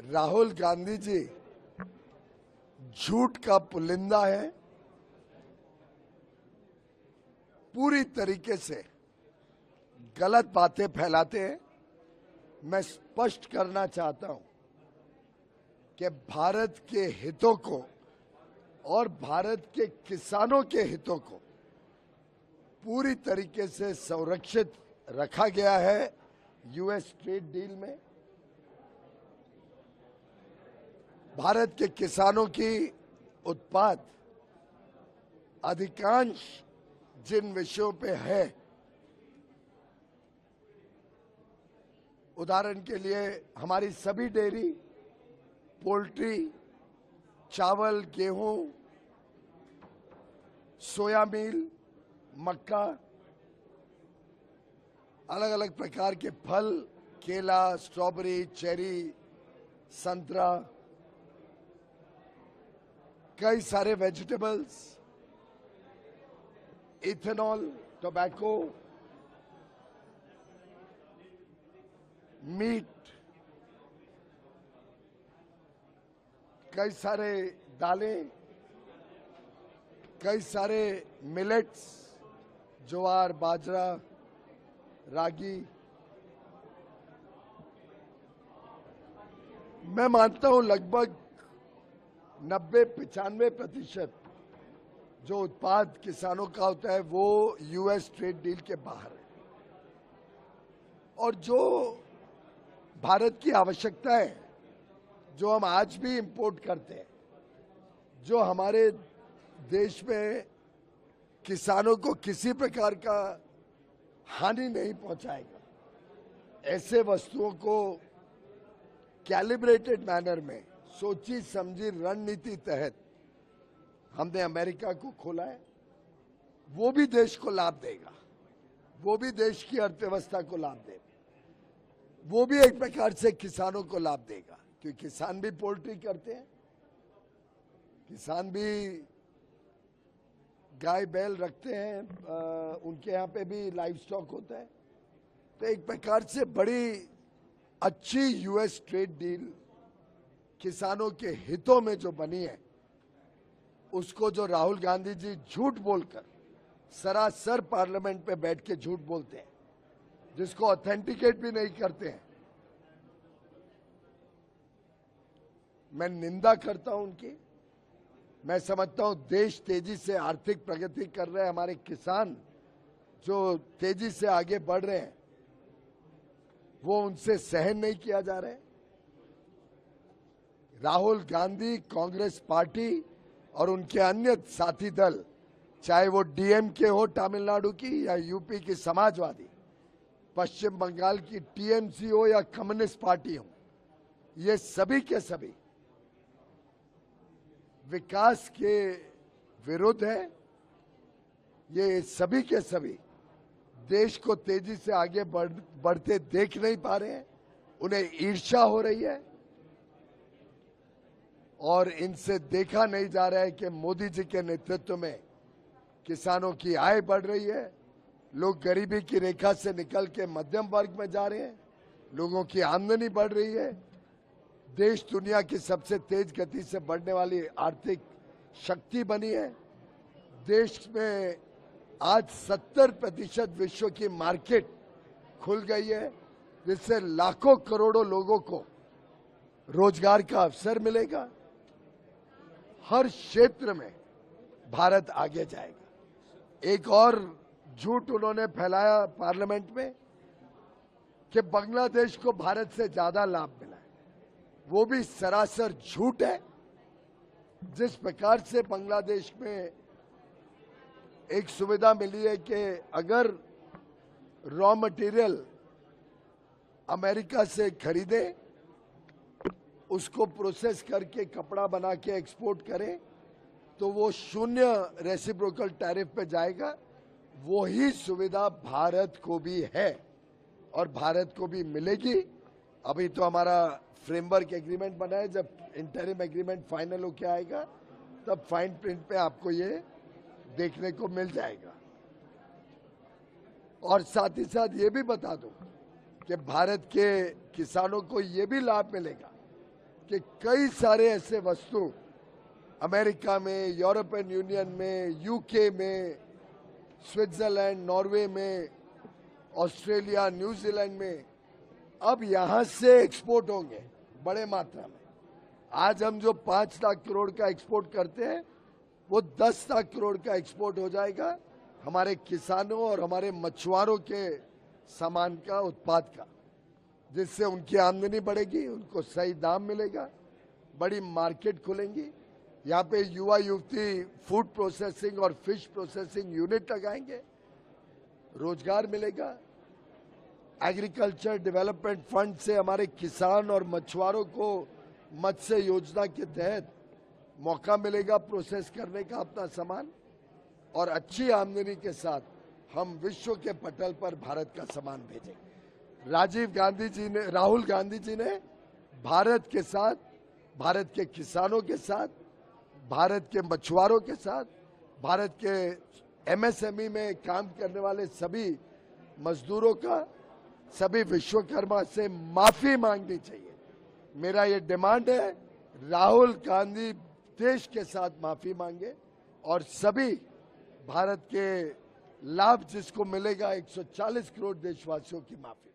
राहुल गांधी जी झूठ का पुलिंदा है। पूरी तरीके से गलत बातें फैलाते हैं। मैं स्पष्ट करना चाहता हूं कि भारत के हितों को और भारत के किसानों के हितों को पूरी तरीके से संरक्षित रखा गया है यूएस ट्रेड डील में। भारत के किसानों की उत्पाद अधिकांश जिन विषयों पे है, उदाहरण के लिए हमारी सभी डेयरी, पोल्ट्री, चावल, गेहूं, सोया मील, मक्का, अलग अलग प्रकार के फल, केला, स्ट्रॉबेरी, चेरी, संतरा, कई सारे वेजिटेबल्स, इथेनॉल, टोबैको, मीट, कई सारे दालें, कई सारे मिलेट्स, ज्वार, बाजरा, रागी। मैं मानता हूं लगभग 90-95% जो उत्पाद किसानों का होता है वो यूएस ट्रेड डील के बाहर है। और जो भारत की आवश्यकता है, जो हम आज भी इंपोर्ट करते हैं, जो हमारे देश में किसानों को किसी प्रकार का हानि नहीं पहुंचाएगा, ऐसे वस्तुओं को कैलिब्रेटेड मैनर में सोची समझी रणनीति तहत हमने अमेरिका को खोला है। वो भी देश को लाभ देगा, वो भी देश की अर्थव्यवस्था को लाभ देगा, वो भी एक प्रकार से किसानों को लाभ देगा, क्योंकि किसान भी पोल्ट्री करते हैं, किसान भी गाय बैल रखते हैं, उनके यहाँ पे भी लाइव स्टॉक होता है। तो एक प्रकार से बड़ी अच्छी यूएस ट्रेड डील किसानों के हितों में जो बनी है, उसको जो राहुल गांधी जी झूठ बोलकर सरासर पार्लियामेंट पे बैठ के झूठ बोलते हैं, जिसको ऑथेंटिकेट भी नहीं करते हैं, मैं निंदा करता हूं उनकी। मैं समझता हूं देश तेजी से आर्थिक प्रगति कर रहे हैं, हमारे किसान जो तेजी से आगे बढ़ रहे हैं, वो उनसे सहन नहीं किया जा रहा है। राहुल गांधी, कांग्रेस पार्टी और उनके अन्य साथी दल, चाहे वो डीएमके हो तमिलनाडु की, या यूपी की समाजवादी, पश्चिम बंगाल की टीएमसी हो या कम्युनिस्ट पार्टी हो, ये सभी के सभी विकास के विरुद्ध है। ये सभी के सभी देश को तेजी से आगे बढ़ते देख नहीं पा रहे हैं, उन्हें ईर्ष्या हो रही है और इनसे देखा नहीं जा रहा है कि मोदी जी के नेतृत्व में किसानों की आय बढ़ रही है, लोग गरीबी की रेखा से निकल के मध्यम वर्ग में जा रहे हैं, लोगों की आमदनी बढ़ रही है, देश दुनिया की सबसे तेज गति से बढ़ने वाली आर्थिक शक्ति बनी है। देश में आज 70% विश्व की मार्केट खुल गई है, जिससे लाखों करोड़ों लोगों को रोजगार का अवसर मिलेगा। हर क्षेत्र में भारत आगे जाएगा। एक और झूठ उन्होंने फैलाया पार्लियामेंट में कि बांग्लादेश को भारत से ज्यादा लाभ मिला है। वो भी सरासर झूठ है। जिस प्रकार से बांग्लादेश में एक सुविधा मिली है कि अगर रॉ मटेरियल अमेरिका से खरीदे, उसको प्रोसेस करके कपड़ा बना के एक्सपोर्ट करें, तो वो 0 रेसिप्रोकल टैरिफ पे जाएगा। वही सुविधा भारत को भी है और भारत को भी मिलेगी। अभी तो हमारा फ्रेमवर्क एग्रीमेंट बना है, जब इंटरिम एग्रीमेंट फाइनल होके आएगा तब फाइन प्रिंट पे आपको ये देखने को मिल जाएगा। और साथ ही साथ ये भी बता दूं कि भारत के किसानों को ये भी लाभ मिलेगा कि कई सारे ऐसे वस्तु अमेरिका में, यूरोपियन यूनियन में, यूके में, स्विट्जरलैंड, नॉर्वे में, ऑस्ट्रेलिया, न्यूजीलैंड में अब यहां से एक्सपोर्ट होंगे बड़े मात्रा में। आज हम जो 5 लाख करोड़ का एक्सपोर्ट करते हैं वो 10 लाख करोड़ का एक्सपोर्ट हो जाएगा हमारे किसानों और हमारे मछुआरों के सामान का, उत्पाद का, जिससे उनकी आमदनी बढ़ेगी, उनको सही दाम मिलेगा, बड़ी मार्केट खुलेंगी। यहाँ पे युवा युवती फूड प्रोसेसिंग और फिश प्रोसेसिंग यूनिट लगाएंगे, रोजगार मिलेगा। एग्रीकल्चर डेवलपमेंट फंड से हमारे किसान और मछुआरों को मत्स्य योजना के तहत मौका मिलेगा प्रोसेस करने का अपना सामान, और अच्छी आमदनी के साथ हम विश्व के पटल पर भारत का सामान भेजेंगे। राहुल गांधी जी ने भारत के साथ, भारत के किसानों के साथ, भारत के मछुआरों के साथ, भारत के एमएसएमई में काम करने वाले सभी मजदूरों का, सभी विश्वकर्मा से माफी मांगनी चाहिए। मेरा ये डिमांड है, राहुल गांधी देश के साथ माफी मांगे और सभी भारत के लाभ जिसको मिलेगा 140 करोड़ देशवासियों की माफी।